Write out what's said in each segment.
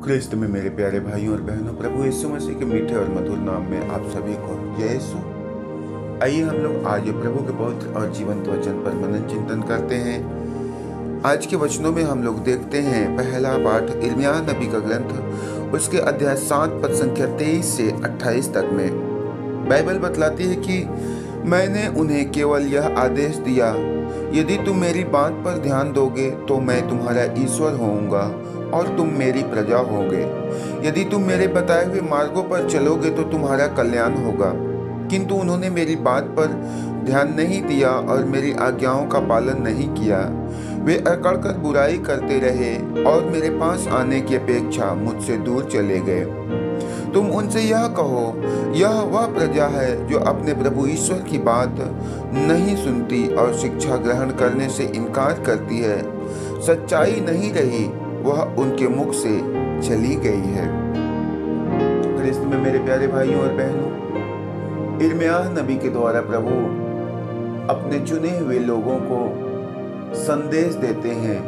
क्रिस्त में मेरे प्यारे भाइयों और बहनों, प्रभु यीशु मसीह के मीठे और मधुर नाम में आप सभी को जय यीशु। आइए हम लोग आज प्रभु के पवित्र और जीवंत वचन पर मनन चिंतन करते हैं। आज के वचनों में हम लोग देखते हैं पहला पाठ यिर्मयाह नबी का ग्रंथ, उसके अध्याय 7 पद संख्या 23 से 28 तक में बाइबल बतलाती है कि मैंने उन्हें केवल यह आदेश दिया, यदि तुम मेरी बात पर ध्यान दोगे तो मैं तुम्हारा ईश्वर होऊंगा और तुम मेरी प्रजा होगे। यदि तुम मेरे बताए हुए मार्गों पर चलोगे तो तुम्हारा कल्याण होगा। किंतु उन्होंने मेरी बात पर ध्यान नहीं दिया और मेरी आज्ञाओं का पालन नहीं किया। वे अकड़कर बुराई करते रहे और मेरे पास आने की अपेक्षा मुझसे दूर चले गए। तुम उनसे यह कहो, यह वह प्रजा है जो अपने प्रभु ईश्वर की बात नहीं सुनती और शिक्षा ग्रहण करने से इनकार करती है। सच्चाई नहीं रही, वह उनके मुख से चली गई है। क्रिस्त में मेरे प्यारे भाइयों और बहनों, यिर्मयाह नबी के द्वारा प्रभु अपने चुने हुए लोगों को संदेश देते हैं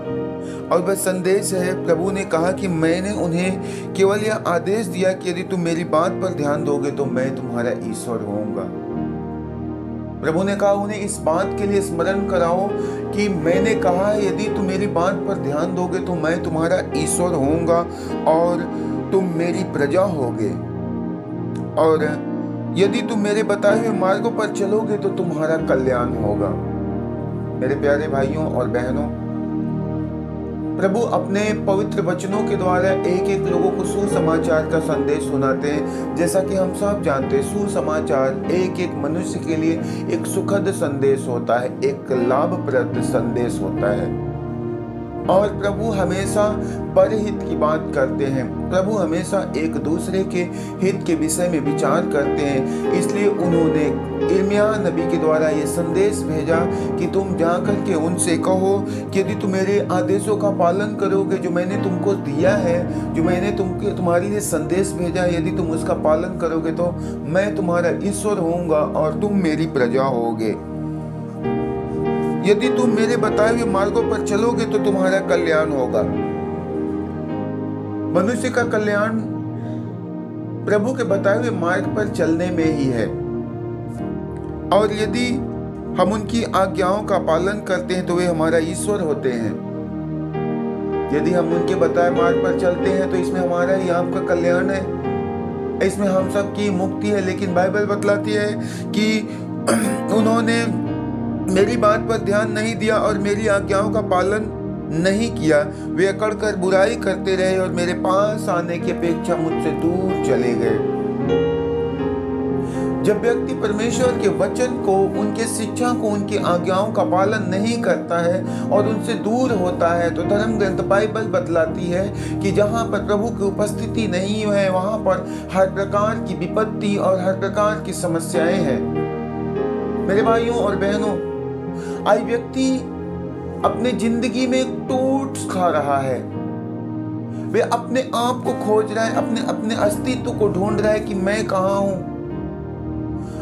और वह संदेश है, प्रभु ने कहा कि मैंने उन्हें केवल यह आदेश दिया कि यदि तुम मेरी बात पर ध्यान दोगे तो मैं तुम्हारा ईश्वर होऊंगा। प्रभु ने कहा उन्हें इस बात के लिए स्मरण कराओ कि मैंने कहा है यदि तुम मेरी बात पर ध्यान दोगे तो मैं तुम्हारा ईश्वर होऊंगा और तुम मेरी प्रजा होगे, और यदि तुम मेरे बताए हुए मार्गों पर चलोगे तो तुम्हारा कल्याण होगा। मेरे प्यारे भाइयों और बहनों, प्रभु अपने पवित्र वचनों के द्वारा एक एक लोगों को सुसमाचार का संदेश सुनाते हैं। जैसा कि हम सब जानते हैं, सुसमाचार एक एक मनुष्य के लिए एक सुखद संदेश होता है, एक लाभप्रद संदेश होता है। और प्रभु हमेशा परहित की बात करते हैं। प्रभु हमेशा एक दूसरे के हित के विषय में विचार करते हैं। इसलिए उन्होंने यिर्मयाह नबी के द्वारा ये संदेश भेजा कि तुम जाकर के उनसे कहो कि यदि तुम मेरे आदेशों का पालन करोगे जो मैंने तुमको दिया है, जो मैंने तुम्हारे लिए संदेश भेजा है, यदि तुम उसका पालन करोगे तो मैं तुम्हारा ईश्वर होऊंगा और तुम मेरी प्रजा होगे। यदि तुम मेरे बताए हुए मार्गों पर चलोगे तो तुम्हारा कल्याण होगा। मनुष्य का कल्याण प्रभु के बताए हुए मार्ग पर चलने में ही है, और यदि हम उनकी आज्ञाओं का पालन करते हैं तो वे हमारा ईश्वर होते हैं। यदि हम उनके बताए मार्ग पर चलते हैं तो इसमें हमारा ही आपका कल्याण है, इसमें हम सब की मुक्ति है। लेकिन बाइबल बतलाती है कि उन्होंने मेरी बात पर ध्यान नहीं दिया और मेरी आज्ञाओं का पालन नहीं किया। वे अकड़कर बुराई करते रहे और मेरे पास आने की अपेक्षा मुझसे दूर चले गए। जब व्यक्ति परमेश्वर के वचन को, उनके शिक्षा को, उनकी आज्ञाओं का पालन नहीं करता है और उनसे दूर होता है तो धर्म ग्रंथ बाइबल बतलाती है कि जहाँ पर प्रभु की उपस्थिति नहीं है वहाँ पर हर प्रकार की विपत्ति और हर प्रकार की समस्याएं हैं। मेरे भाइयों और बहनों, आज व्यक्ति अपने जिंदगी में टूट खा रहा है। वे अपने आप को खोज रहा है, अपने अस्तित्व को ढूंढ रहा है कि मैं कहाँ हूं।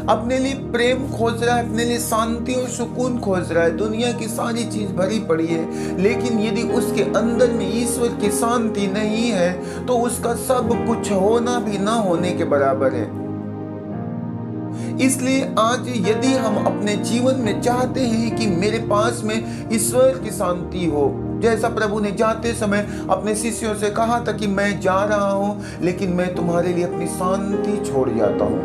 अपने लिए प्रेम खोज रहा है, अपने लिए शांति और सुकून खोज रहा है। दुनिया की सारी चीज भरी पड़ी है, लेकिन यदि उसके अंदर में ईश्वर की शांति नहीं है तो उसका सब कुछ होना भी ना होने के बराबर है। इसलिए आज यदि हम अपने जीवन में चाहते हैं कि मेरे पास में ईश्वर की शांति हो, जैसा प्रभु ने जाते समय अपने शिष्यों से कहा था कि मैं जा रहा हूं लेकिन मैं तुम्हारे लिए अपनी शांति छोड़ जाता हूं,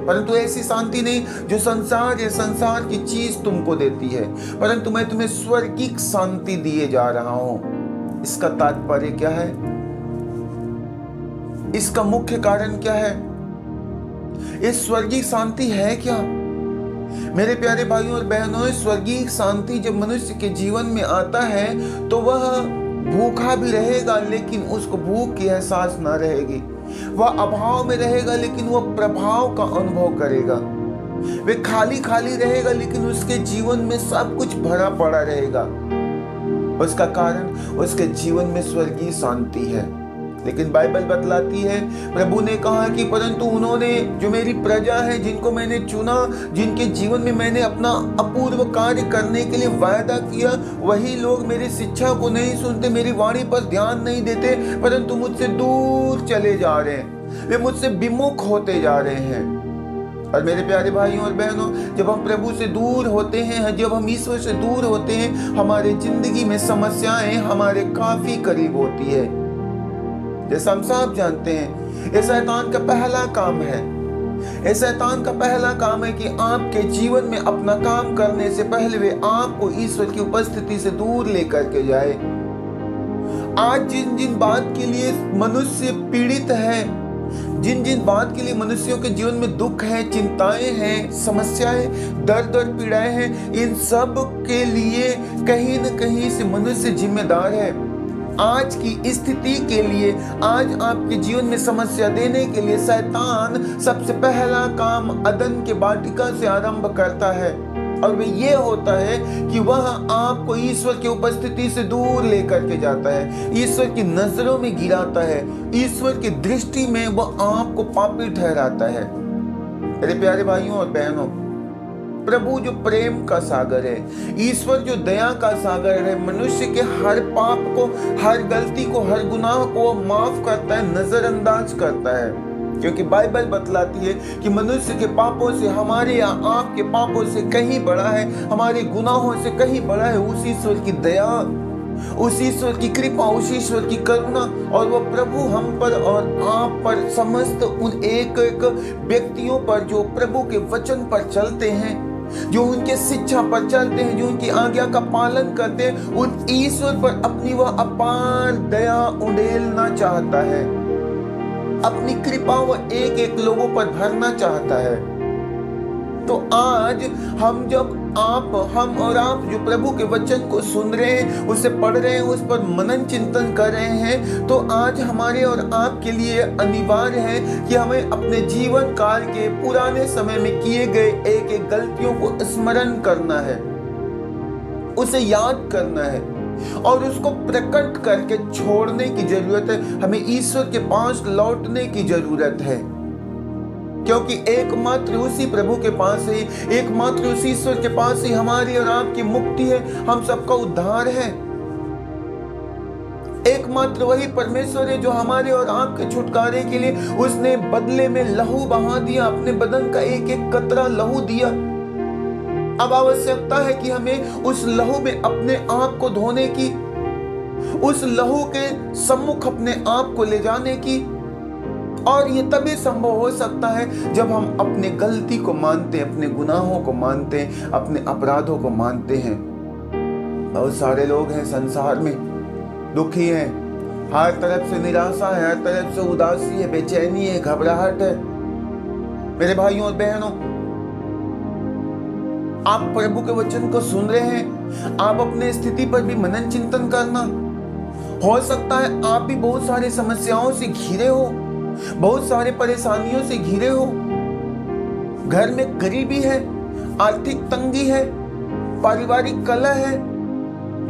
परंतु ऐसी शांति नहीं जो संसार या संसार की चीज तुमको देती है, परंतु मैं तुम्हें स्वर्गीय शांति दिए जा रहा हूं। इसका तात्पर्य क्या है? इसका मुख्य कारण क्या है? इस स्वर्गीय शांति है क्या? मेरे प्यारे भाइयों और बहनों, स्वर्गीय शांति जब मनुष्य के जीवन में आता है तो वह भूखा भी रहेगा लेकिन उसको भूख की एहसास ना रहेगी। वह अभाव में रहेगा लेकिन वह प्रभाव का अनुभव करेगा। वे खाली खाली रहेगा लेकिन उसके जीवन में सब कुछ भरा पड़ा रहेगा। उसका कारण उसके जीवन में स्वर्गीय शांति है। लेकिन बाइबल बतलाती है, प्रभु ने कहा कि परंतु उन्होंने, जो मेरी प्रजा है, जिनको मैंने चुना, जिनके जीवन में मैंने अपना अपूर्व कार्य करने के लिए वायदा किया, वही लोग मेरी शिक्षा को नहीं सुनते, मेरी वाणी पर ध्यान नहीं देते, परंतु मुझसे दूर चले जा रहे हैं, वे मुझसे विमुख होते जा रहे हैं। और मेरे प्यारे भाइयों और बहनों, जब हम प्रभु से दूर होते हैं, जब हम ईश्वर से दूर होते हैं, हमारे जिंदगी में समस्याएं हमारे काफी करीब होती है। जैसा हम सब जानते हैं, ये शैतान का पहला काम है। ये शैतान का पहला काम है कि आपके जीवन में अपना काम करने से पहले वे आपको ईश्वर की उपस्थिति से दूर लेकर के जाए। आज जिन जिन बात के लिए मनुष्य पीड़ित है, जिन जिन बात के लिए मनुष्यों के जीवन में दुख है, चिंताएं हैं, समस्याएं, दर्द और पीड़ाएं हैं, इन सब के लिए कहीं न कहीं से मनुष्य जिम्मेदार है। आज की स्थिति के लिए, आज आपके जीवन में समस्या देने के लिए शैतान सबसे पहला काम अदन के वाटिका से आरंभ करता है, और वह ये होता है कि वह आपको ईश्वर की उपस्थिति से दूर लेकर के जाता है, ईश्वर की नजरों में गिराता है, ईश्वर की दृष्टि में वह आपको पापी ठहराता है। मेरे प्यारे भाइयों और बहनों, प्रभु जो प्रेम का सागर है, ईश्वर जो दया का सागर है, मनुष्य के हर पाप को, हर गलती को, हर गुनाह को माफ करता है, नजरअंदाज करता है। क्योंकि बाइबल बतलाती है कि मनुष्य के पापों से, हमारे या आपके पापों से कहीं बड़ा है, हमारे गुनाहों से कहीं बड़ा है उस ईश्वर की दया, उस ईश्वर की कृपा, उस ईश्वर की करुणा। और वो प्रभु हम पर और आप पर, समस्त उन एक एक व्यक्तियों पर जो प्रभु के वचन पर चलते हैं, जो उनके शिक्षा पर चलते हैं, जो उनकी आज्ञा का पालन करते हैं, उन ईश्वर पर अपनी वह अपार दया उड़ेलना चाहता है, अपनी कृपा वह एक एक लोगों पर भरना चाहता है। तो आज हम और आप जो प्रभु के वचन को सुन रहे हैं, उसे पढ़ रहे हैं, उस पर मनन चिंतन कर रहे हैं, तो आज हमारे और आपके लिए अनिवार्य है कि हमें अपने जीवन काल के पुराने समय में किए गए एक एक गलतियों को स्मरण करना है, उसे याद करना है और उसको प्रकट करके छोड़ने की जरूरत है। हमें ईश्वर के पास लौटने की जरूरत है, क्योंकि एकमात्र उसी प्रभु के पास ही, एकमात्र उसी ईश्वर के पास ही हमारी और आपकी मुक्ति है, हम सबका उद्धार है। एकमात्र वही परमेश्वर है जो हमारे और आपके छुटकारे के लिए उसने बदले में लहू बहा दिया, अपने बदन का एक एक कतरा लहू दिया। अब आवश्यकता है कि हमें उस लहू में अपने आप को धोने की, उस लहू के सम्मुख अपने आप को ले जाने की, और ये तभी संभव हो सकता है जब हम अपने गलती को मानते हैं, अपने गुनाहों को मानते हैं, अपने अपराधों को मानते हैं। बहुत सारे लोग हैं संसार में, दुखी हैं, हर तरफ से निराशा है, हर तरफ से उदासी है, बेचैनी है, घबराहट है। मेरे भाइयों और बहनों, आप प्रभु के वचन को सुन रहे हैं, आप अपने स्थिति पर भी मनन चिंतन करना। हो सकता है आप भी बहुत सारी समस्याओं से घिरे हो, बहुत सारे परेशानियों से घिरे हो, घर में गरीबी है, आर्थिक तंगी है, पारिवारिक कलह है,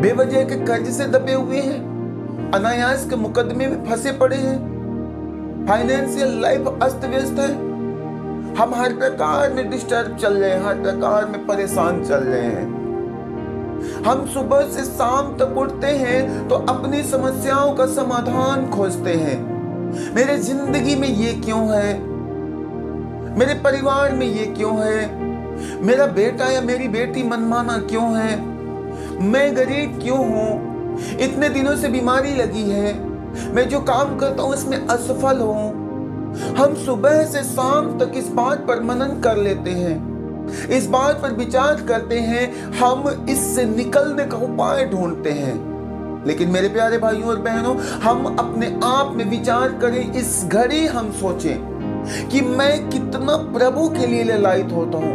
बेवजह के कर्ज से दबे हुए हैं, अनायास के मुकदमे में फंसे पड़े हैं, फाइनेंशियल लाइफ अस्त व्यस्त है, हम हर प्रकार में डिस्टर्ब चल रहे हैं, हर प्रकार में परेशान चल रहे हैं। हम सुबह से शाम तक उठते हैं तो अपनी समस्याओं का समाधान खोजते हैं। मेरे जिंदगी में ये क्यों है, मेरे परिवार में ये क्यों है, मेरा बेटा या मेरी बेटी मनमाना क्यों है, मैं गरीब क्यों हूं, इतने दिनों से बीमारी लगी है, मैं जो काम करता हूं उसमें असफल हूं। हम सुबह से शाम तक इस बात पर मनन कर लेते हैं, इस बात पर विचार करते हैं, हम इससे निकलने का उपाय ढूंढते हैं। लेकिन मेरे प्यारे भाइयों और बहनों, हम अपने आप में विचार करें, इस घड़ी हम सोचें कि मैं कितना प्रभु के लिए ललायित होता हूँ,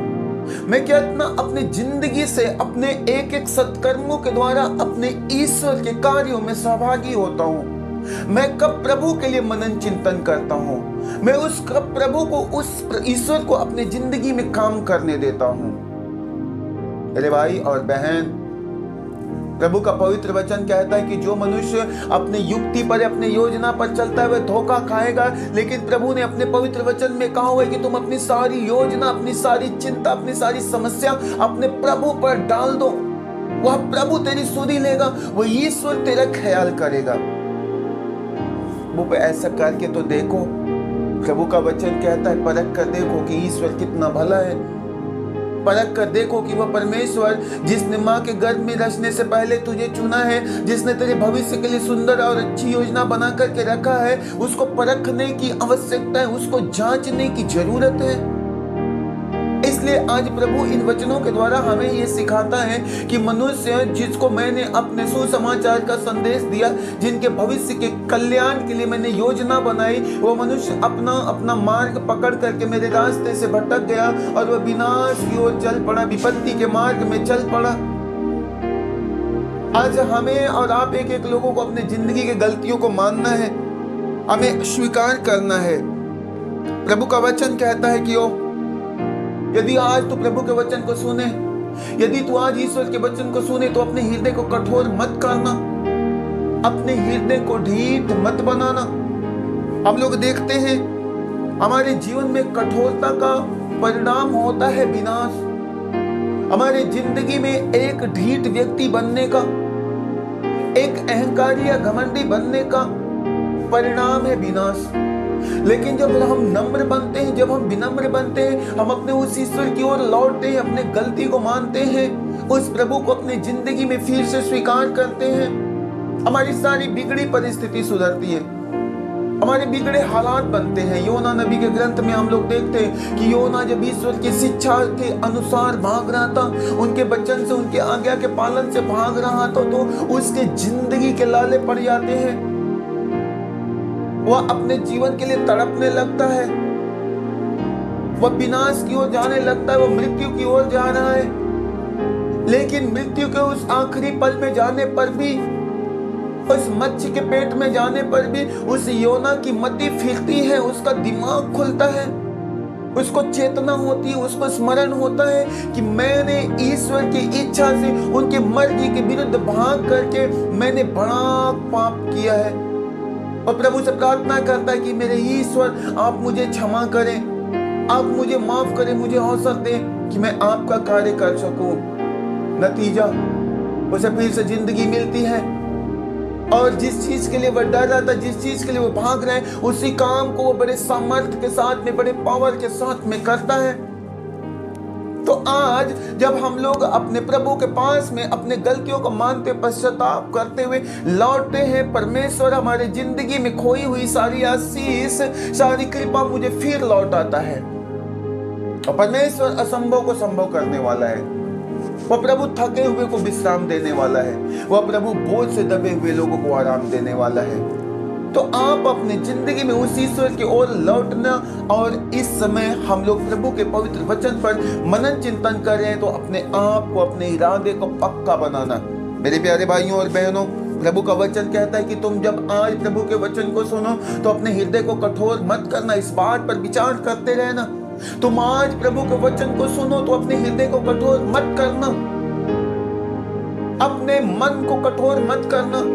मैं कितना अपने जिंदगी से, अपने एक एक सत्कर्मों के द्वारा अपने ईश्वर के कार्यों में सहभागी होता हूँ। मैं कब प्रभु के लिए मनन चिंतन करता हूँ, मैं उस कब प्रभु को, उस ईश्वर को अपने जिंदगी में काम करने देता हूँ। मेरे भाई और बहन, प्रभु का पवित्र वचन कहता है कि जो मनुष्य अपनी युक्ति पर, अपनी योजना पर चलता है वह धोखा खाएगा, लेकिन प्रभु ने अपने पवित्र वचन में कहा हुआ है कि तुम अपनी सारी योजना, अपनी सारी चिंता, अपनी सारी समस्या अपने प्रभु पर डाल दो। वह प्रभु तेरी सुधि लेगा, वह ईश्वर तेरा ख्याल करेगा। वो पे ऐसा करके तो देखो। प्रभु का वचन कहता है परख कर देखो कि ईश्वर कितना भला है। परख कर देखो कि वह परमेश्वर जिसने माँ के गर्भ में रचने से पहले तुझे चुना है, जिसने तेरे भविष्य के लिए सुंदर और अच्छी योजना बना करके रखा है, उसको परखने की आवश्यकता है, उसको जांचने की जरूरत है। इसलिए आज प्रभु इन वचनों के द्वारा हमें ये सिखाता है कि मनुष्य जिसको मैंने अपने सुसमाचार का संदेश दिया, जिनके भविष्य के कल्याण के लिए मैंने योजना बनाई, वो मनुष्य अपना अपना मार्ग पकड़ करके मेरे रास्ते से भटक गया और वह विनाश की ओर चल पड़ा, विपत्ति के मार्ग में चल पड़ा। आज हमें और आप एक एक लोगों को अपने जिंदगी के गलतियों को मानना है, हमें स्वीकार करना है। प्रभु का वचन कहता है कि यदि आज तू प्रभु के वचन को सुने, यदि तू आज ईश्वर के वचन को सुने, तो अपने हृदय को कठोर मत करना, अपने हृदय को ढीठ मत बनाना। हम लोग देखते हैं हमारे जीवन में कठोरता का परिणाम होता है विनाश। हमारे जिंदगी में एक ढीठ व्यक्ति बनने का, एक अहंकारी या घमंडी बनने का परिणाम है विनाश। लेकिन जब हम नम्र बनते हैं, जब हम विनम्र बनते हैं, हम अपने उस ईश्वर की ओर लौटते हैं, अपने गलती को मानते हैं, उस प्रभु को अपनी जिंदगी में फिर से स्वीकार करते हैं, हमारी सारी बिगड़ी परिस्थिति सुधरती है, हमारे बिगड़े हालात बनते हैं। योना नबी के ग्रंथ में हम लोग देखते हैं कि योना जब ईश्वर की शिक्षा के अनुसार भाग रहा था, उनके वचन से, उनके आज्ञा के पालन से भाग रहा था, तो उसके जिंदगी के लाले पड़ जाते हैं। वह अपने जीवन के लिए तड़पने लगता है, वह विनाश की ओर जाने लगता है, वह मृत्यु की ओर जा रहा है। लेकिन मृत्यु के उस आखिरी पल में जाने पर भी, उस मच्छी के पेट में जाने पर भी उस योना की मति फिरती है, उसका दिमाग खुलता है, उसको चेतना होती है, उसको स्मरण होता है कि मैंने ईश्वर की इच्छा से, उनकी मर्जी के विरुद्ध भाग करके मैंने बड़ा पाप किया है। और प्रभु से प्रार्थना करता है कि मेरे ईश्वर आप मुझे क्षमा करें, आप मुझे माफ करें, मुझे हौसला दें कि मैं आपका कार्य कर सकूं। नतीजा उसे फिर से जिंदगी मिलती है और जिस चीज के लिए वह डर रहा था, जिस चीज के लिए वो भाग रहे हैं, उसी काम को वो बड़े सामर्थ्य के साथ में, बड़े पावर के साथ में करता है। तो आज जब हम लोग अपने प्रभु के पास में अपने गलतियों को मानते, पश्चाताप करते हुए लौटते हैं, परमेश्वर हमारे जिंदगी में खोई हुई सारी आशीष, सारी कृपा मुझे फिर लौटाता है। और परमेश्वर असंभव को संभव करने वाला है। वह प्रभु थके हुए को विश्राम देने वाला है, वह प्रभु बोझ से दबे हुए लोगों को आराम देने वाला है। तो आप अपने जिंदगी में उस ईश्वर की ओर लौटना, और इस समय हम लोग प्रभु के पवित्र वचन पर मनन चिंतन कर रहे हैं, तो अपने आप को, अपने इरादे को पक्का बनाना। मेरे प्यारे भाइयों और बहनों, प्रभु का वचन कहता है कि तुम जब आज प्रभु के वचन को सुनो तो अपने हृदय को कठोर मत करना, इस बात पर विचार करते रहना। तुम आज प्रभु के वचन को सुनो तो अपने हृदय को कठोर मत करना, अपने मन को कठोर मत करना।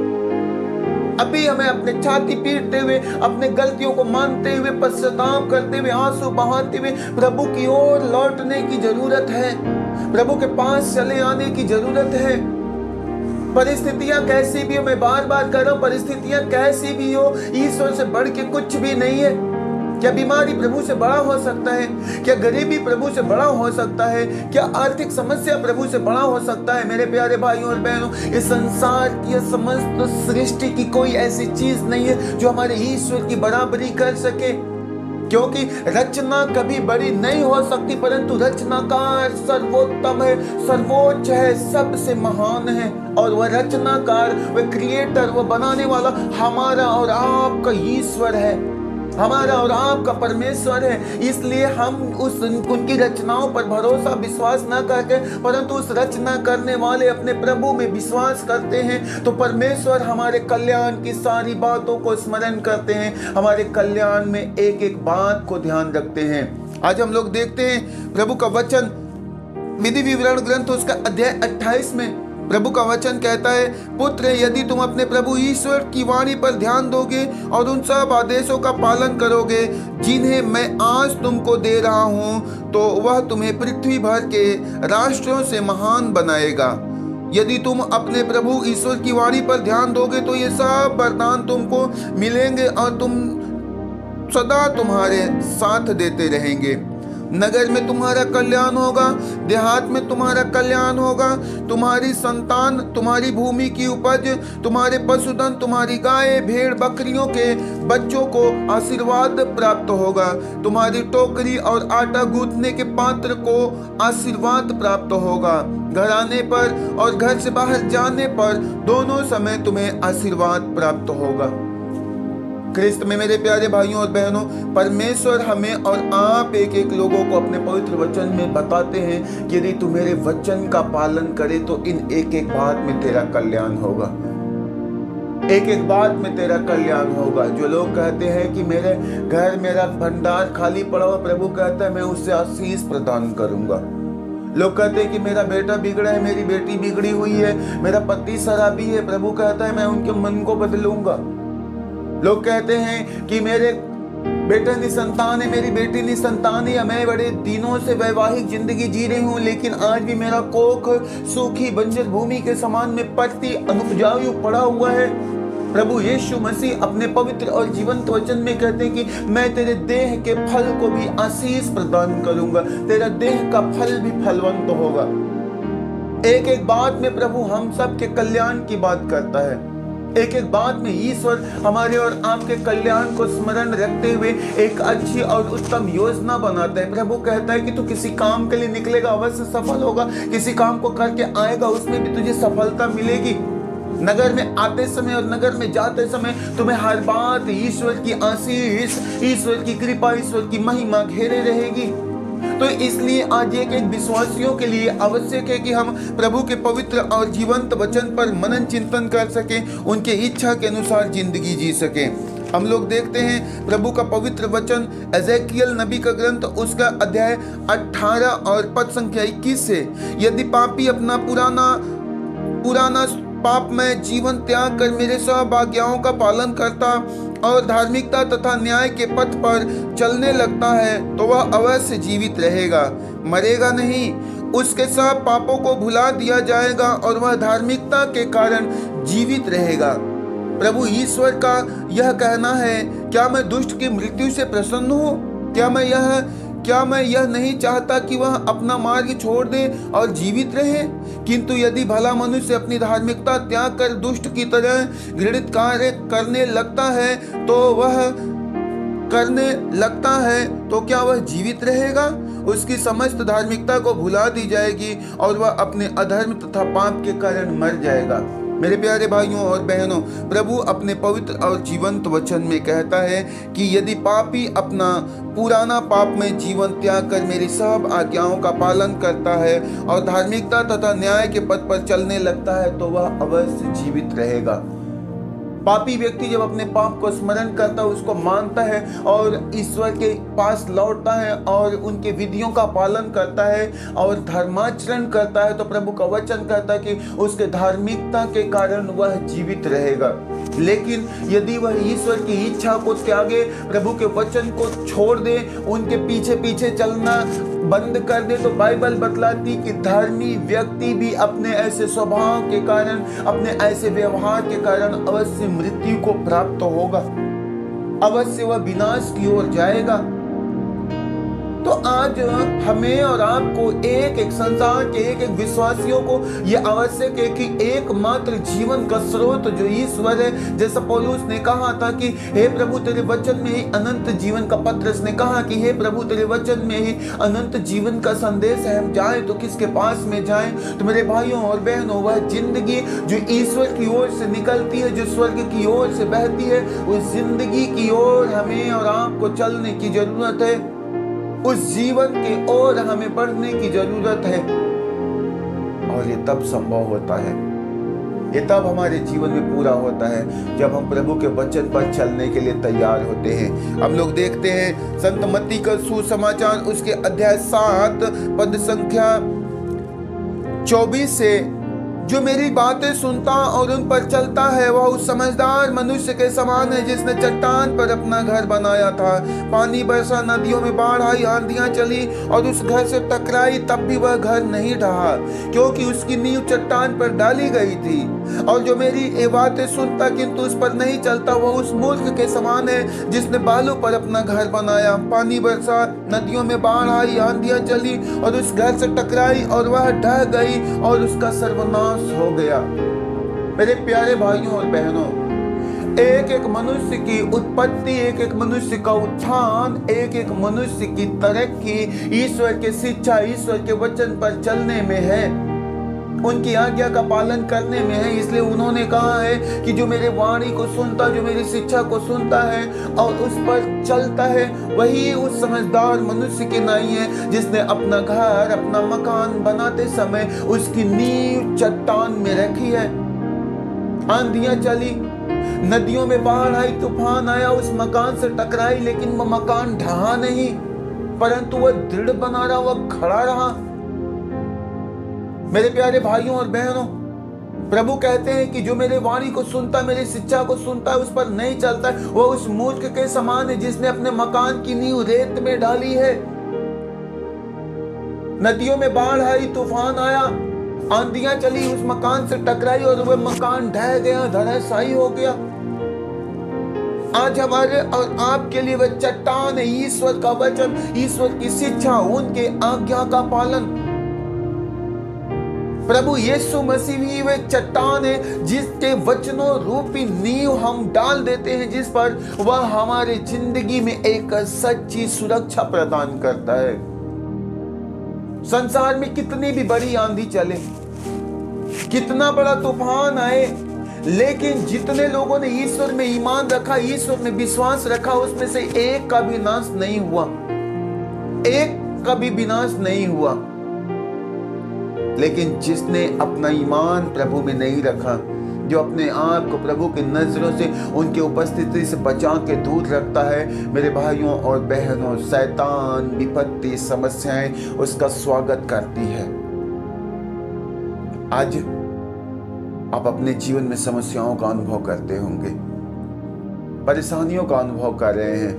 अभी हमें अपने छाती पीटते हुए, अपने गलतियों को मानते हुए, पश्चाताप करते हुए, आंसू बहाते हुए प्रभु की ओर लौटने की जरूरत है, प्रभु के पास चले आने की जरूरत है। परिस्थितियां कैसी भी हो, मैं बार बार कह रहा हूं, परिस्थितियां कैसी भी हो, ईश्वर से बढ़ के कुछ भी नहीं है। क्या बीमारी प्रभु से बड़ा हो सकता है? क्या गरीबी प्रभु से बड़ा हो सकता है? क्या आर्थिक समस्या प्रभु से बड़ा हो सकता है? मेरे प्यारे भाइयों और बहनों, इस संसार की समस्त सृष्टि की कोई ऐसी चीज नहीं है जो हमारे ईश्वर की बराबरी कर सके, क्योंकि रचना कभी बड़ी नहीं हो सकती, परंतु रचनाकार सर्वोत्तम है, सर्वोच्च है, सबसे महान है। और वह रचनाकार, वह क्रिएटर, वह बनाने वाला हमारा और आपका ईश्वर है, हमारा और आपका परमेश्वर है। इसलिए हम उनकी रचनाओं पर भरोसा, विश्वास न करके, परंतु उस रचना करने वाले अपने प्रभु में विश्वास करते हैं, तो परमेश्वर हमारे कल्याण की सारी बातों को स्मरण करते हैं, हमारे कल्याण में एक एक बात को ध्यान रखते हैं। आज हम लोग देखते हैं प्रभु का वचन, विधि विवरण ग्रंथ उसका अध्याय 28 में प्रभु का वचन कहता है, पुत्र यदि तुम अपने प्रभु ईश्वर की वाणी पर ध्यान दोगे और उन सब आदेशों का पालन करोगे जिन्हें मैं आज तुमको दे रहा हूँ, तो वह तुम्हें पृथ्वी भर के राष्ट्रों से महान बनाएगा। यदि तुम अपने प्रभु ईश्वर की वाणी पर ध्यान दोगे तो ये सब वरदान तुमको मिलेंगे और तुम सदा तुम्हारे साथ देते रहेंगे। नगर में तुम्हारा कल्याण होगा, देहात में तुम्हारा कल्याण होगा, तुम्हारी संतान, तुम्हारी भूमि की उपज, तुम्हारे पशुधन, तुम्हारी गाय भेड़ बकरियों के बच्चों को आशीर्वाद प्राप्त होगा, तुम्हारी टोकरी और आटा गूंथने के पात्र को आशीर्वाद प्राप्त होगा। घर आने पर और घर से बाहर जाने पर दोनों समय तुम्हें आशीर्वाद प्राप्त होगा। क्रिस्त में मेरे प्यारे भाइयों और बहनों, परमेश्वर हमें और आप एक एक लोगों को अपने पवित्र वचन में बताते हैं कि यदि तू मेरे वचन का पालन करे तो इन एक एक बात में तेरा कल्याण होगा, एक एक बात में तेरा कल्याण होगा। जो लोग कहते हैं कि मेरे घर मेरा भंडार खाली पड़ा हुआ, प्रभु कहता है मैं उससे आशीष प्रदान करूंगा। लोग कहते हैं कि मेरा बेटा बिगड़ा है, मेरी बेटी बिगड़ी हुई है, मेरा पति शराबी है, प्रभु कहता है मैं उनके मन को बदलूंगा। लोग कहते हैं कि मेरे बेटा निसंतान है, मेरी बेटी निसंतान है, मैं बड़े दिनों से वैवाहिक जिंदगी जी रही हूँ लेकिन आज भी मेरा कोख सूखी बंजर भूमि के समान में पड़ती अनुपजाऊ पड़ा हुआ है। प्रभु यीशु मसीह अपने पवित्र और जीवंत वचन में कहते हैं कि मैं तेरे देह के फल को भी आशीष प्रदान करूंगा, तेरा देह का फल भी फलवंत होगा। एक एक बात में प्रभु हम सब के कल्याण की बात करता है। एक एक बात में ईश्वर हमारे और आपके कल्याण को स्मरण रखते हुए एक अच्छी और उत्तम योजना बनाता है। प्रभु कहता है कि तू किसी काम के लिए निकलेगा अवश्य सफल होगा, किसी काम को करके आएगा उसमें भी तुझे सफलता मिलेगी। नगर में आते समय और नगर में जाते समय तुम्हें हर बात ईश्वर की आशीष, ईश्वर की कृपा, ईश्वर की महिमा घेरे रहेगी। तो इसलिए आज एक एक विश्वासियों के लिए आवश्यक है कि हम प्रभु के पवित्र और जीवंत वचन पर मनन चिंतन कर सकें, उनके इच्छा के अनुसार जिंदगी जी सकें। हम लोग देखते हैं प्रभु का पवित्र वचन एजेकियल नबी का ग्रंथ उसका अध्याय 18 और पद संख्या 21 से, यदि पापी अपना पुराना पाप में जीवन त्याग कर मेरे सब आज्ञाओं का पालन करता और धार्मिकता तथा न्याय के पथ पर चलने लगता है तो वह अवश्य जीवित रहेगा, मरेगा नहीं। उसके सब पापों को भुला दिया जाएगा और वह धार्मिकता के कारण जीवित रहेगा। प्रभु ईश्वर का यह कहना है, क्या मैं दुष्ट की मृत्यु से प्रसन्न हूँ? क्या मैं यह नहीं चाहता कि वह अपना मार्ग छोड़ दे और जीवित रहे? किंतु यदि भला मनुष्य अपनी धार्मिकता त्याग कर दुष्ट की तरह घृणित कार्य करने लगता है तो क्या वह जीवित रहेगा? उसकी समस्त धार्मिकता को भुला दी जाएगी और वह अपने अधर्म तथा पाप के कारण मर जाएगा। मेरे प्यारे भाइयों और बहनों, प्रभु अपने पवित्र और जीवंत वचन में कहता है कि यदि पापी अपना पुराना पाप में जीवन त्याग कर मेरी सब आज्ञाओं का पालन करता है और धार्मिकता तथा न्याय के पथ पर चलने लगता है तो वह अवश्य जीवित रहेगा। पापी व्यक्ति जब अपने पाप को स्मरण करता है, उसको मानता है और ईश्वर के पास लौटता है और उनके विधियों का पालन करता है और धर्माचरण करता है तो प्रभु का वचन कहता है कि उसके धार्मिकता के कारण वह जीवित रहेगा। लेकिन यदि वह ईश्वर की इच्छा को त्यागे, प्रभु के वचन को छोड़ दे, उनके पीछे पीछे चलना बंद कर दे, तो बाइबल बतलाती कि धर्मी व्यक्ति भी अपने ऐसे स्वभाव के कारण, अपने ऐसे व्यवहार के कारण अवश्य मृत्यु को प्राप्त होगा, अवश्य वह विनाश की ओर जाएगा। तो आज हमें और आपको एक एक संसार के एक एक विश्वासियों को यह आवश्यक है कि एकमात्र जीवन का स्रोत जो ईश्वर है, जैसा पौलुस ने कहा था कि हे प्रभु तेरे वचन में ही अनंत जीवन का, पत्रस ने कहा कि हे प्रभु तेरे वचन में ही अनंत जीवन का संदेश है, हम जाएं तो किसके पास में जाएं? तो मेरे भाइयों और बहनों, वह जिंदगी जो ईश्वर की ओर से निकलती है, जो स्वर्ग की ओर से बहती है, उस जिंदगी की ओर हमें और आपको चलने की जरूरत है, उस जीवन की ओर हमें बढ़ने की जरूरत है। और ये तब संभव होता है, ये तब हमारे जीवन में पूरा होता है जब हम प्रभु के वचन पर चलने के लिए तैयार होते हैं। हम लोग देखते हैं संत मत्ती का सुसमाचार उसके अध्याय 7 पद संख्या 24 से जो मेरी बातें सुनता और उन पर चलता है वह उस समझदार मनुष्य के समान है जिसने चट्टान पर अपना घर बनाया था। पानी बरसा, नदियों में बाढ़ आई, आंधियां चली और उस घर से टकराई, तब भी वह घर नहीं ढहा, क्योंकि उसकी नींव चट्टान पर डाली गई थी। और जो मेरी ये बातें सुनता किंतु उस पर नहीं चलता वह उस मूर्ख के समान है जिसने बालू पर अपना घर बनाया। पानी बरसा, नदियों में बाढ़ आई, आंधियां चली और उस घर से टकराई और वह ढह गई और उसका सर्वनाश हो गया। मेरे प्यारे भाइयों और बहनों, एक एक मनुष्य की उत्पत्ति, एक एक मनुष्य का उत्थान, एक एक मनुष्य की तरक्की ईश्वर के शिक्षा, ईश्वर के वचन पर चलने में है, उनकी आज्ञा का पालन करने में है। इसलिए उन्होंने कहा है कि जो मेरे वाणी को सुनता, जो मेरी शिक्षा को सुनता है और उस पर चलता है, वही उस समझदार मनुष्य की नाई है जिसने अपना घर, अपना मकान बनाते समय उसकी नींव चट्टान में रखी है। आंधियां चली, नदियों में बाढ़ आई, तूफान आया, उस मकान से टकराई, लेकिन वह मकान ढहा नहीं, परंतु वह दृढ़ बना रहा, वह खड़ा रहा। मेरे प्यारे भाइयों और बहनों, प्रभु कहते हैं कि जो मेरे वाणी को सुनता, मेरी शिक्षा को सुनता है, उस पर नहीं चलता है, वह उस मूर्ख के समान है जिसने अपने मकान की नींव रेत में डाली है। नदियों में बाढ़ आई, तूफान आया, आंधियां चली, उस मकान से टकराई और वह मकान ढह गया, धराशायी हो गया। आज हमारे और आपके लिए वह चट्टान है ईश्वर का वचन, ईश्वर की शिक्षा, उनके आज्ञा का पालन। प्रभु यीशु मसीह ही वे चट्टान है जिसके वचनों रूपी नींव हम डाल देते हैं, जिस पर वह हमारे जिंदगी में एक सच्ची सुरक्षा प्रदान करता है। संसार में कितनी भी बड़ी आंधी चले, कितना बड़ा तूफान आए, लेकिन जितने लोगों ने ईश्वर में ईमान रखा, ईश्वर में विश्वास रखा, उसमें से एक का भी नाश नहीं हुआ, एक का भी विनाश नहीं हुआ। लेकिन जिसने अपना ईमान प्रभु में नहीं रखा, जो अपने आप को प्रभु की नजरों से, उनकी उपस्थिति से बचा के दूर रखता है, मेरे भाइयों और बहनों, शैतान, विपत्ति, समस्याएं उसका स्वागत करती है। आज आप अपने जीवन में समस्याओं का अनुभव करते होंगे, परेशानियों का अनुभव कर रहे हैं।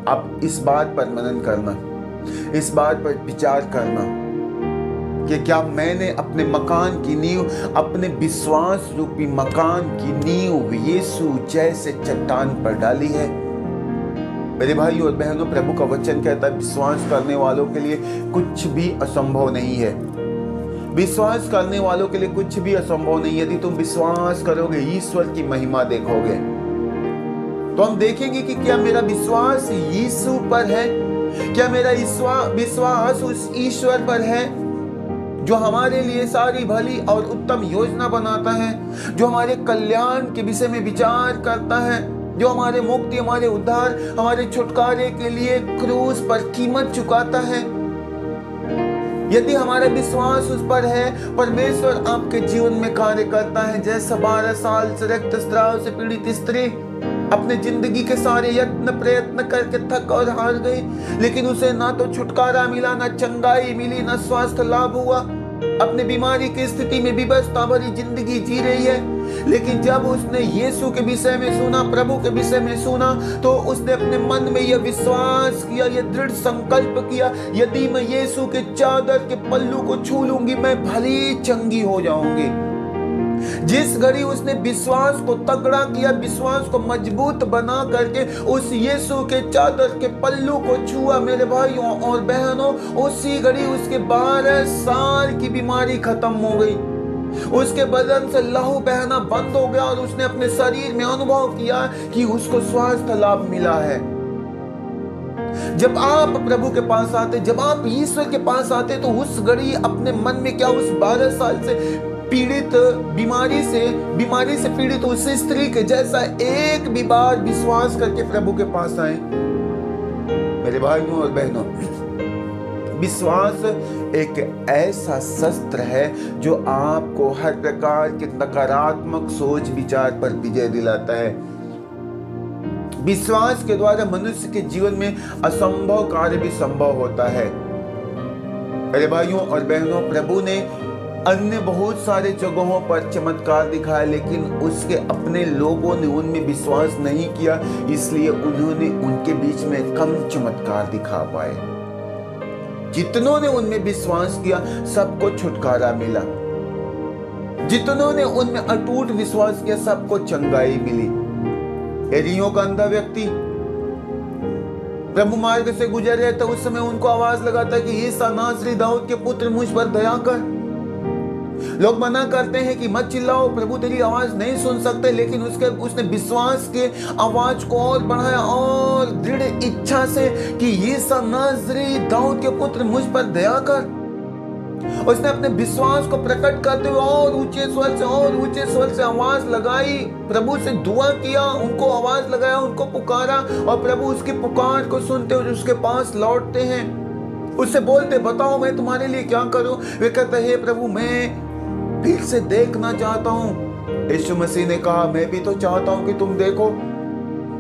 आप इस बात पर मनन करना, इस बात पर विचार करना कि क्या मैंने अपने मकान की नींव, अपने विश्वास रूपी मकान की नींव यीशु जैसे चट्टान पर डाली है। मेरे भाइयों और बहनों, प्रभु का वचन कहता है विश्वास करने वालों के लिए कुछ भी असंभव नहीं है। विश्वास करने वालों के लिए कुछ भी असंभव नहीं है। यदि तुम विश्वास करोगे, ईश्वर की महिमा देखोगे, तो हम देखेंगे कि क्या मेरा विश्वास यीशु पर है, क्या मेरा विश्वास उस ईश्वर पर है जो हमारे लिए सारी भली और उत्तम योजना बनाता है, जो हमारे कल्याण के विषय में विचार करता है, जो हमारे मुक्ति, हमारे उद्धार, हमारे छुटकारे के लिए क्रूस पर कीमत चुकाता है। यदि हमारा विश्वास उस पर है, परमेश्वर आपके जीवन में कार्य करता है। जैसा 12 साल से रक्तस्राव से पीड़ित स्त्री अपने जिंदगी के सारे यत्न प्रयत्न करके थक और हार गई, लेकिन उसे ना तो छुटकारा मिला, ना चंगाई मिली, ना स्वास्थ्य लाभ हुआ। अपनी बीमारी की स्थिति में विवशता भरी जिंदगी जी रही है। लेकिन जब उसने यीशु के विषय में सुना, प्रभु के विषय में सुना, तो उसने अपने मन में यह विश्वास किया, यह दृढ़ संकल्प किया, यदि मैं यीशु के चादर के पल्लू को छू लूंगी, मैं भली चंगी हो जाऊंगी। जिस घड़ी उसने विश्वास को तगड़ा किया, विश्वास को मजबूत बना करके उस यीशु के चादर के पल्लू को छुआ, मेरे भाइयों और बहनों, उसी घड़ी उसके 12 साल की बीमारी खत्म हो गई। उसके बदन से लहू बहना बंद हो गया और उसने अपने शरीर में अनुभव किया कि उसको स्वास्थ्य लाभ मिला है। जब आप प्रभु के पास आते, जब आप ईश्वर के पास आते, तो उस घड़ी अपने मन में क्या, उस 12 साल से पीड़ित बीमारी से पीड़ित उस स्त्री के जैसा एक भी बार विश्वास करके प्रभु के पास आए। मेरे भाइयों और बहनों, विश्वास एक ऐसा शस्त्र है जो आपको हर प्रकार के नकारात्मक सोच विचार पर विजय दिलाता है। विश्वास के द्वारा मनुष्य के जीवन में असंभव कार्य भी संभव होता है। मेरे भाइयों और बहनों, प्रभु ने अन्य बहुत सारे जगहों पर चमत्कार दिखाया, लेकिन उसके अपने लोगों ने उनमें विश्वास नहीं किया, इसलिए उन्होंने उनके बीच में कम चमत्कार दिखा पाए। जितनों ने उनमें विश्वास किया सबको छुटकारा मिला, जितनों ने उनमें अटूट विश्वास किया सबको चंगाई मिली। एरियों का अंधा व्यक्ति प्रभु मार्ग से गुजर रहे थे, उस समय उनको आवाज लगाता कि यीशु नासरी दाऊद के पुत्र मुझ पर दया कर। लोग मना करते हैं कि मत चिल्लाओ, प्रभु तेरी आवाज नहीं सुन सकते, लेकिन उसने विश्वास के आवाज को और बढ़ाया और दृढ़ इच्छा से कि यीशु नासरी दाऊद के पुत्र मुझ पर दया कर। उसने अपने विश्वास को प्रकट करते हुए और ऊंचे स्वर से आवाज लगाई, प्रभु से दुआ किया, उनको आवाज लगाया, उनको पुकारा, और प्रभु उसकी पुकार को सुनते हुए उसके पास लौटते हैं, उससे बोलते बताओ मैं तुम्हारे लिए क्या करूं। वे कहते हैं हे प्रभु मैं फिर से देखना चाहता हूं। यीशु मसीह ने कहा मैं भी तो चाहता हूं कि तुम देखो,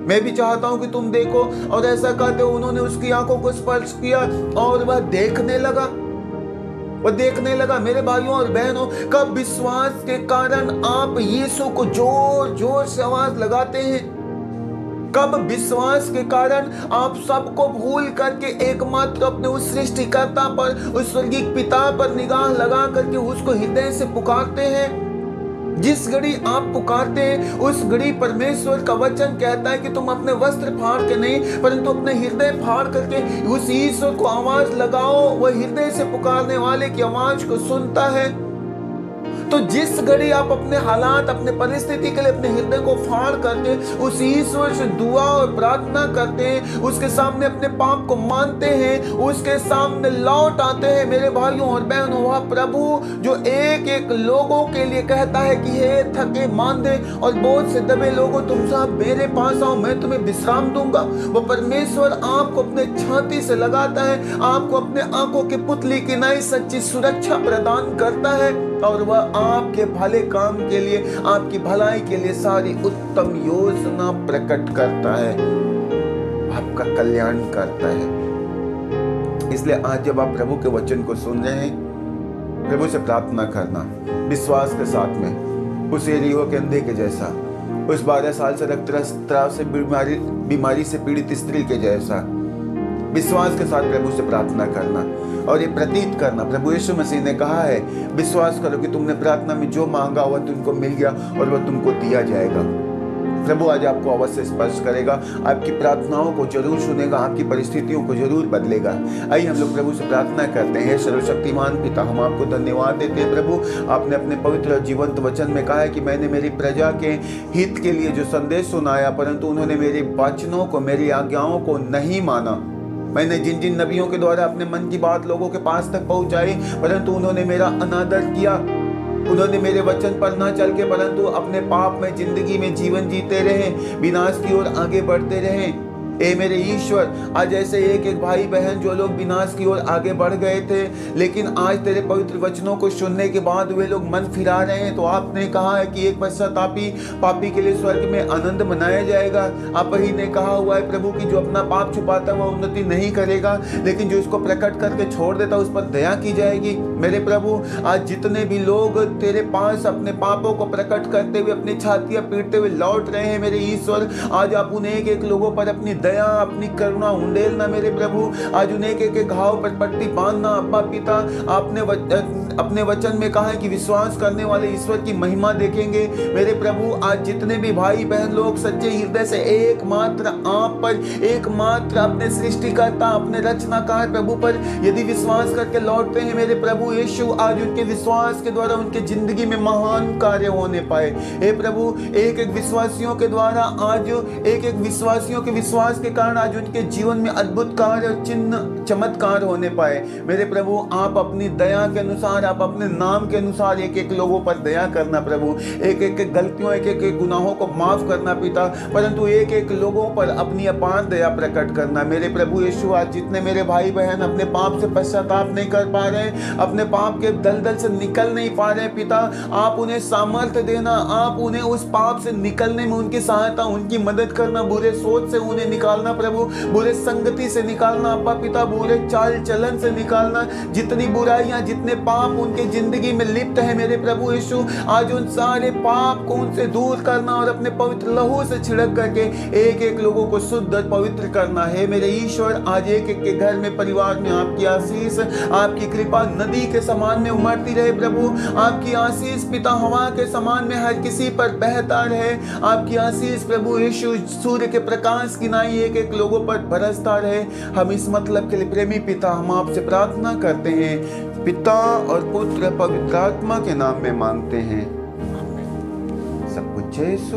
मैं भी चाहता हूं कि तुम देखो। और ऐसा कहते उन्होंने उसकी आंखों को स्पर्श किया और वह देखने लगा। मेरे भाइयों और बहनों, कब विश्वास के कारण आप यीशु को जोर जोर से आवाज लगाते हैं? कब विश्वास के कारण आप सबको भूल करके एकमात्र अपने उस सृष्टिकर्ता पर, उस स्वर्गीय पिता पर निगाह लगा करके उसको हृदय से पुकारते हैं? जिस घड़ी आप पुकारते हैं उस घड़ी परमेश्वर का वचन कहता है कि तुम अपने वस्त्र फाड़ के नहीं परंतु अपने हृदय फाड़ करके उस ईश्वर को आवाज लगाओ। वह हृदय से पुकारने वाले की आवाज को सुनता है। तो जिस घड़ी आप अपने हालात, अपने परिस्थिति के लिए अपने हृदय को फाड़ करके उस ईश्वर से दुआ और प्रार्थना करते हैं, उसके सामने अपने पाप को मानते हैं, उसके सामने लौट आते हैं, मेरे भाइयों और बहनों, वह प्रभु जो एक एक लोगों के लिए कहता है कि हे थके मांदे और बोझ से दबे लोगों तुम सब मेरे पास आओ, मैं तुम्हें विश्राम दूंगा। वो परमेश्वर आपको अपने छाती से लगाता है, आपको अपने आंखों की पुतली की नई सच्ची सुरक्षा प्रदान करता है और वह आपके भले काम के लिए, आपकी भलाई के लिए सारी उत्तम योजना प्रकट करता है, आपका कल्याण करता है। इसलिए आज जब आप प्रभु के वचन को सुन रहे हैं, प्रभु से प्रार्थना करना विश्वास के साथ में, उस एरियो के अंधे के जैसा, उस 12 साल से रक्तस्राव से बीमारी से पीड़ित स्त्री के जैसा विश्वास के साथ प्रभु से प्रार्थना करना और ये प्रतीत करना। प्रभु यीशु मसीह ने कहा है विश्वास करो कि तुमने प्रार्थना में जो मांगा वह तुमको मिल गया और वह तुमको दिया जाएगा। प्रभु आज आपको अवश्य स्पर्श करेगा, आपकी प्रार्थनाओं को जरूर सुनेगा, आपकी परिस्थितियों को जरूर बदलेगा। आइए हम लोग प्रभु से प्रार्थना करते हैं। सर्वशक्तिमान पिता, हम आपको धन्यवाद देते हैं प्रभु, आपने अपने पवित्र जीवंत वचन में कहा है कि मैंने मेरी प्रजा के हित के लिए जो संदेश सुनाया परंतु उन्होंने मेरे वचनों को, मेरी आज्ञाओं को नहीं माना। मैंने जिन जिन नबियों के द्वारा अपने मन की बात लोगों के पास तक पहुंचाई परंतु उन्होंने मेरा अनादर किया, उन्होंने मेरे वचन पर न चल के परंतु अपने पाप में जिंदगी में जीवन जीते रहे, विनाश की ओर आगे बढ़ते रहे। ए मेरे ईश्वर, आज ऐसे एक एक भाई बहन जो लोग विनाश की ओर आगे बढ़ गए थे लेकिन आज तेरे पवित्र वचनों को सुनने के बाद वे लोग मन फिरा रहे हैं, तो आपने कहा है कि एक पश्चातापी पापी के लिए स्वर्ग में आनंद मनाया जाएगा। आप ही ने कहा हुआ है प्रभु की जो अपना पाप छुपाता है वह उन्नति नहीं करेगा, लेकिन जो इसको प्रकट करके छोड़ देता उस पर दया की जाएगी। मेरे प्रभु, आज जितने भी लोग तेरे पास अपने पापों को प्रकट करते हुए अपनी छातियां पीटते हुए लौट रहे हैं, मेरे ईश्वर, आज आप उन्हें एक एक लोगों पर अपनी दया, अपनी करुणा उंडेलना मेरे प्रभु। आज उन्हें एक एक घाव पर पट्टी बांधना। अब्बा पिता, आपने अपने वचन में कहा है कि विश्वास करने वाले ईश्वर की महिमा देखेंगे। मेरे प्रभु, आज जितने भी भाई बहन लोग सच्चे हृदय से एकमात्र आप पर, एकमात्र अपने सृष्टिकर्ता, अपने रचनाकार प्रभु पर यदि विश्वास करके लौटते हैं, मेरे प्रभु यीशु, आज उनके विश्वास के द्वारा उनके जिंदगी में महान कार्य होने पाए। हे प्रभु, एक एक विश्वासियों के द्वारा, आज एक एक विश्वासियों के विश्वास के कारण आज उनके जीवन में अद्भुत कार्य और चिन्ह चमत्कार होने पाए। मेरे प्रभु, आप अपनी दया के अनुसार, आप अपने नाम के अनुसार एक एक लोगों पर दया करना प्रभु, एक एक गलतियों, एक एक गुनाहों को माफ करना पिता, परंतु एक एक लोगों पर अपनी अपार दया प्रकट करना। मेरे प्रभु यीशु, आज जितने मेरे भाई बहन अपने पाप से पश्चाताप नहीं कर पा रहे, अपने पाप के दलदल से निकल नहीं पा रहे पिता, आप उन्हें सामर्थ्य देना, आप उन्हें उस पाप से निकलने में उनकी सहायता, उनकी मदद करना, बुरे सोच से उन्हें निकालना प्रभु, बुरे संगति से निकालना अब्बा पिता, बुरे चाल चलन से निकालना, जितनी बुराइयां, जितने पाप उनके जिंदगी में लिप्त है मेरे प्रभु यीशु, आज उन सारे पाप को उनसे दूर करना और अपने पवित्र लहू से छिड़क करके एक एक लोगों को शुद्ध और पवित्र करना है मेरे ईश्वर। आज एक एक के घर में, परिवार में आपकी आशीष, आपकी कृपा नदी के समान में उमड़ती रहे प्रभु। आपकी आशीष पिता हवा के समान में हर किसी पर बहता रहे। आपकी आशीष प्रभु यीशु सूर्य के प्रकाश की नाई एक एक लोगों पर बरसता रहे। हम इस मतलब के लिए प्रेमी पिता हम आपसे प्रार्थना करते हैं, पिता और पुत्र पवित्र आत्मा के नाम में मांगते हैं सब कुछ। यीशु